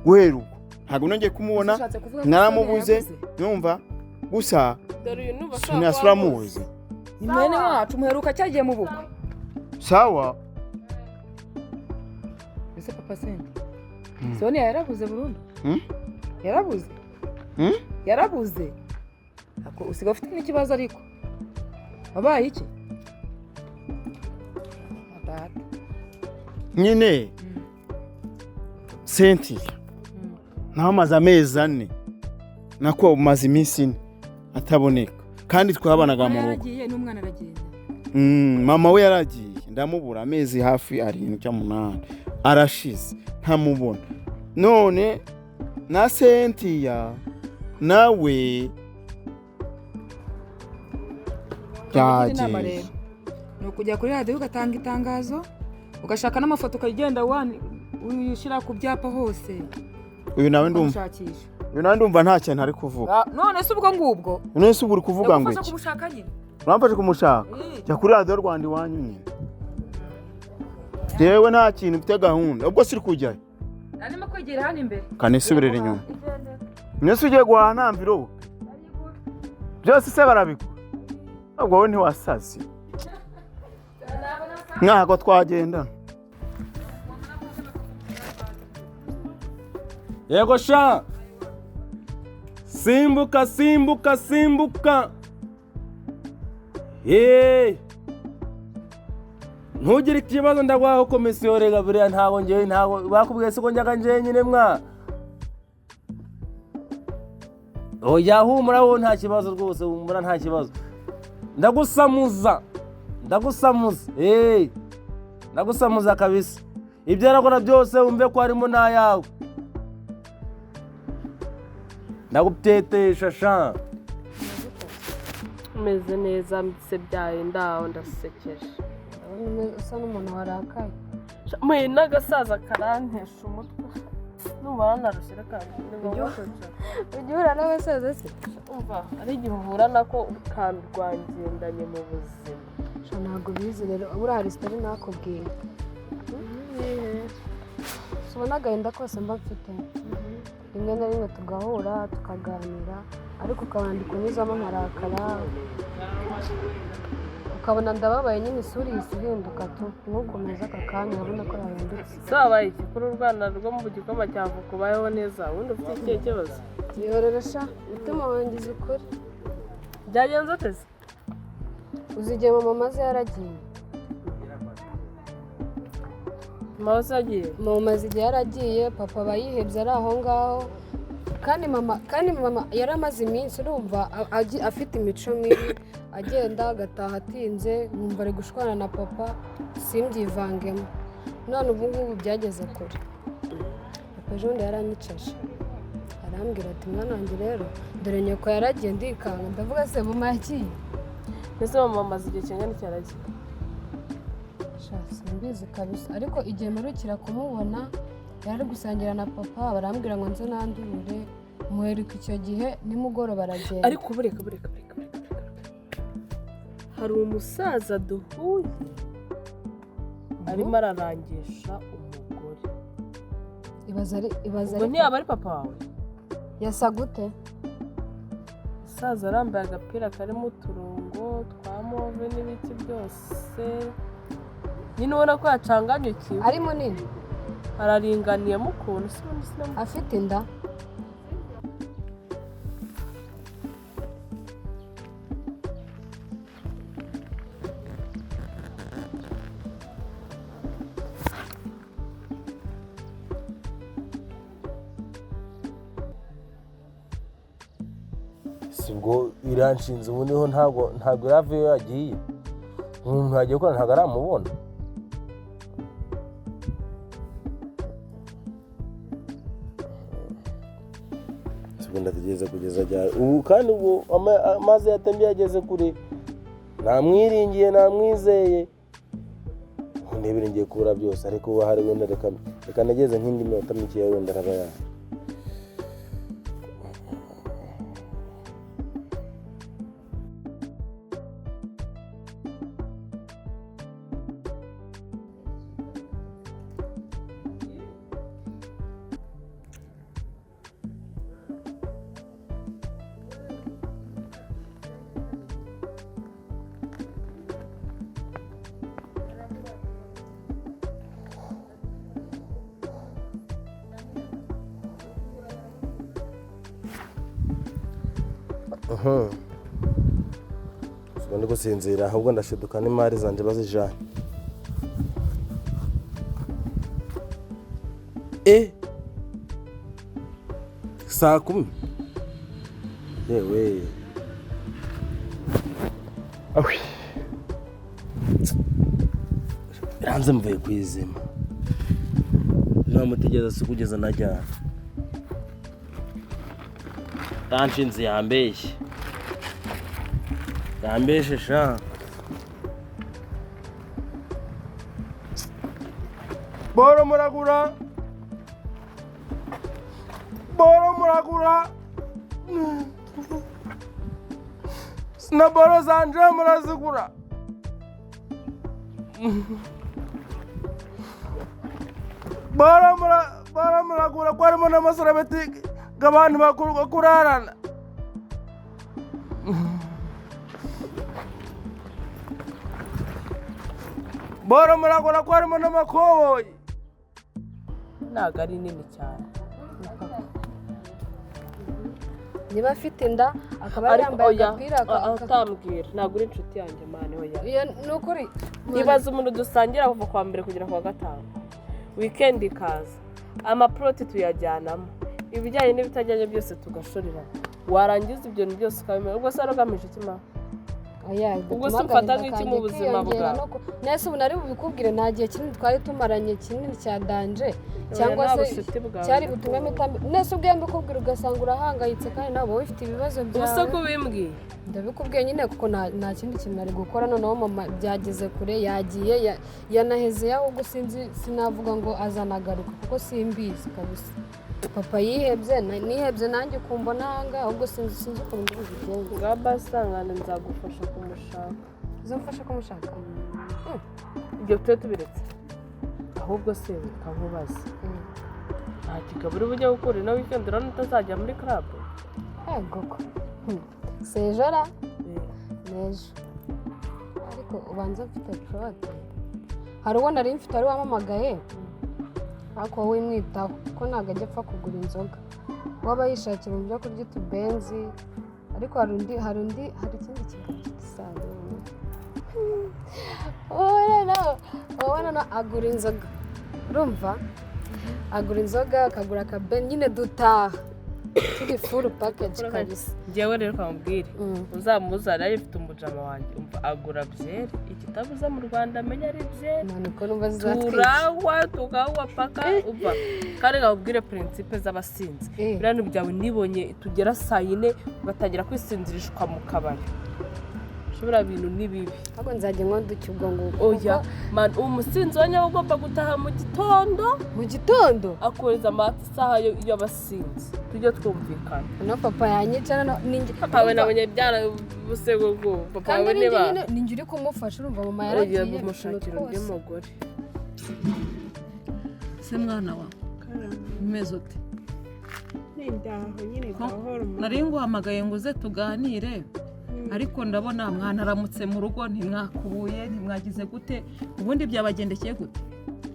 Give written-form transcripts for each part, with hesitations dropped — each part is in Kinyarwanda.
guhera ubwo ntabwo nongeye kumubona naramubuze numva gusa sinasura muzi ni mwene wacu muheruka cyagiye mu bukwe sawa ese papa sente Sonia yarabuze burundu yarabuze yarabuze ako usiga ufite n'ikibazo ariko wabaye iki nyine senti namaze amezi 4 nako umaze iminsi 4 ataboneka kandi twabanaga mu rugo yaragiye n'umwana aragenda mama we yaragiye ndamubura amezi hafi 7 arashize ntamubona none na Cynthia nawe yagiye no kujya kuri radio ugatanga itangazo ugashaka n'amafoto ukagenda uyishira ku byapa hose uyu nawe ndumva nta kintu ari kuvuga none se ubwo ngubwo none se uburi kuvuga ngo iki kumushaka nyine uramfashe kumushaka cya kuri radio Rwanda iwanyu nyine jewe nta kintu mfite gahunda ubwo siri kujyayo arimo kwegera hano imbere kanisubirira inyuma mwese ugiye guhana mviro byose se barabiko ubwo wowe ntiwasazi nkaho twagenda yego sha simbuka ntugire ikibazo ndagwaho komisiyo rega buriya ntago bakubwiye se ko njyaga nje nyine mwa oya humura wo nta kibazo rwose humura nta kibazo ndagusamuza ndagusamuza kabisa ibyo arakora byose umve ko harimo nayawe ndagutetesha sha umeze neza mbise byaye ndaho ndasekeje usa n'umuntu warakaye mwe n'agasaza karantesha umutwe numva narushye kandi ugihura n'abasaza se umva ari igihe uhura nako ukandwangendanye mu buzima ntabwo bizi rero buriya hari sitori nakubwiye ubona agahinda kose mba mfite rimwe na rimwe tugahura tukaganira ariko ukabandika unyuzamo nkarakara ukabona ndababaye nyine isura ihinduka tu ntukomeze aka kanya urabona ko yahindutse sabaye iki kuri u Rwanda rwo mu gikoma cyavu kubayeho neza ubundi ufite ikihe kibazo yororosha umutima wanjye uzi ukuri byagenze uteze uzigiye mama maze yaragiye mama igihe yaragiye papa aba yihebye ari aho ngaho kandi mama yari amaze iminsi urumva afite imico mibi agenda agataha atinze nkumva ari gushwana na papa simbyivangemo none ubu ngubu byageze kure papa ejo bundi yaranyicaje arambwira ati mwana wanjye rero dore nyoko yaragiye ndikanga ndavuga se mama yagiye mbese mama amaze igihe kingana iki yaragiye simbizi kabisa ariko igihe mperukira kumubona yari gusangira na papa barambwira ngo nze nandurure muheruka icyo gihe nimugoroba aragenda ariko bureka hari umusaza duhuye arimo ararangisha umugore ibaza ngo ntiyaba ari papa wawe yasa gute umusaza arambaye agapira karimo uturongo twa move n'ibiti byose nyine ubona ko yacanganyukiwe ari munini araringaniyemo ukuntu afite inda sibwo iranshinze ubu niho ntabwo yavuye yagiye umuntu yagiye gukora ntabwo aramubona ndategereza kugeza ryari ubu kandi ubu amazi yatembe yageze kure namwiringiye namwizeye ndebere ngiye kubura byose ariko ubu hari wenda reka nageze nk'indi minota mikeya wenda araba yaje ndi gusinzira ahubwo ndashiduka n'imari zanje bazijanye. Saa 10 yewe awi ranze mvuye kwizima namutegeza se kugeza najyana tanshinzi yambeshe sha boro muragura sina boro zanje murazigura bara muragura ko harimo n'amasarabeti g'abantu bakuru kurarana. Bara muragura ko harimo n'amakoboyi. Ntago ari nini cyane. Niba afite inda akaba yambaye agapira atambwira ntago uri inshuti yanjye mane oya. Nukuri nibaza umuntu dusangira kuva kwa mbere kugera kwa gatanu. Weekend ikaza amaproti tuyajyanamo ibijyanye n'ibitajyanye byose tugashorera warangiza ibyo byose ukabimenya ubwo se aragamije ikima ubwo se ufata nk'iki mu buzima bwawe nese ubu nari bubikubwire nta gihe kinini twari tumaranye kinini cya danje cyangwa se cyari butumwe mitambi nese ubwiye mbikubwira ugasanga urahangayitse kandi nabo bifite ibibazo byawe gusa ko bimbwiye ndabikubwiye nyine kuko nta kindi kintu nari gukora noneho mama byageze kure yagiye yanaheze yaho gusinzi sinavuga ngo azanagaruka kuko simbizi kabisa papa yihebye nihebye nanjye kumbona hanga ahubwo sinzi ukuntu bigenze ngabasangana nzagufasha kumushaka uzamfasha kumushaka ibyo tubiretse ahubwo se kamubaza nta kigaburi bujya gukora na weekend rano utazajya muri club goko sejora nejo ariko ubanza mfite prote hari uwo nari mfite ari wamamagaye ariko wowe mwitaho ko ntago ajya apfa kugura inzoga waba yishakira ibyo kurya utubenzi ariko hari ikindi kintu cy'igisabo wowe agura inzoga urumva agura inzoga akagura akabenzi nyine dutaha turi full package kabisa njyewe rero kamubwire uzamuzana yifite umujama wanjye umva agura byeri ikitabuza mu Rwanda amenya ari byeri niko numva zizatwica turagwa tugawa paka umva kandi kamubwire principe z'abasinzi birano byawe nibonye tugera saa 4 ugatangira kwisinzirishwa mu kabari shobora bintu nibibi ahubwo nzajye nkonduke ubwo nguko oya man umusinzi wanyawe ugomba gutaha mu gitondo akoreza amasaha y'abasinzi tujye twumvikana no papa yanyicara ninjye papa we nabonye byara busego bwo papa we neba ninjye uri kumufasha urumva mama yaragiye umushakira undi mugore se mwana wa umeze ute ndaho nyine gahoro nari nguhamagaye ngo uze tuganire ariko ndabona mwana aramutse mu rugo ntimwakubuye ntimwagize gute ubundi byabagendekeye gute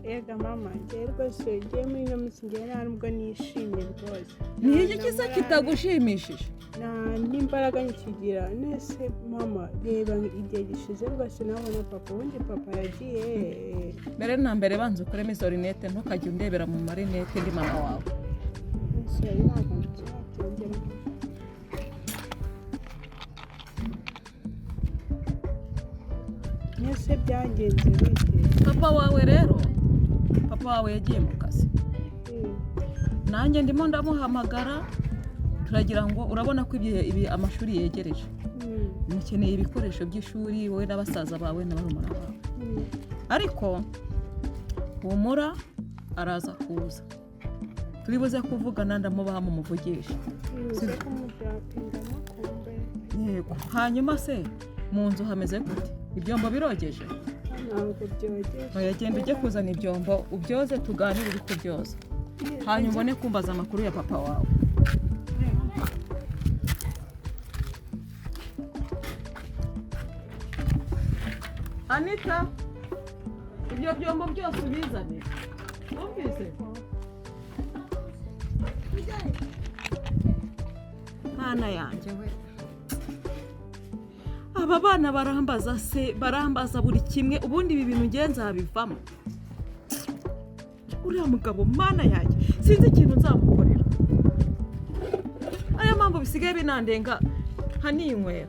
ega mama ngiye rwose ngiye muri ino minsi ngiye ntabwo nishimye rwose ni iki kisa kitagushimishije n'imbaraga nkigira nese mama reba igihe gishize rwose nabona papa ubundi papa yagiye mbere na mbere banza ukuremo izo rinete ntukajye undebera mu marinete ndi mama wawe ntabwo nzabyongera nese byagenze bite papa wawe yagiye mu kazi nanjye ndimo ndamuhamagara turagira ngo urabona ko ibi amashuri yegereje mukeneye ibikoresho by'ishuri wowe n'abasaza bawe n'abarumuna bawe ariko humura araza kuza turibuze kuvugana ndamubaha mu muvugisha yego hanyuma se mu nzu hameze gute ibyombo birogeje ntabwo byogeje yagenda ujye kuzana ibyombo ubyoze tuganire uri kubyoza hanyuma ubone kumbaza amakuru ya papa wawe Anita ibyo byombo byose ubizane umvise mwana yanjye we aba bana barambaza se barambaza buri kimwe ubundi ibi bintu ngenza habivamo uriya mugabo mana yanjye sinzi ikintu nzamukorera aya mpamvu bisigaye binandenga haninywera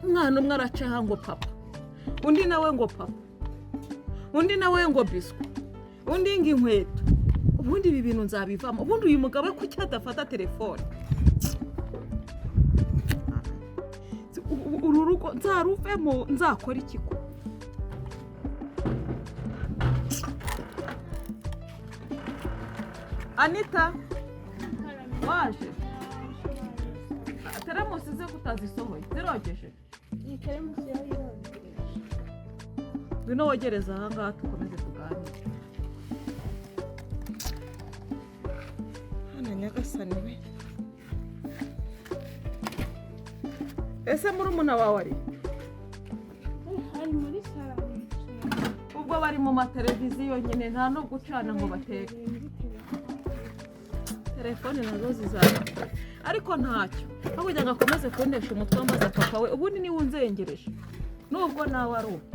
umwana umwe aracaha ngo papa undi nawe ngo papa undi nawe ngo biswi undi ngo inkweto ubundi ibi bintu nzabivamo ubundi uyu mugabo kuki adafata telefone uru rugo nzaruvemo nzakora iki ko Anita waje teremusi ze kutazisohoye zirogeje iyi teremusi yayo ngwino wogereza aha ngaha tukomeze tuganire hano nyagasani we ese murumuna wawe ari ari muri salo ubwo bari mu mateleviziyo nyine nta no gucana ngo bateke telefone nazo zizaba ariko ntacyo aho kugira ngo akomeze kundesha umutwe wambaza papa we ubundi niwe unzengereje nubwo nawe ari uko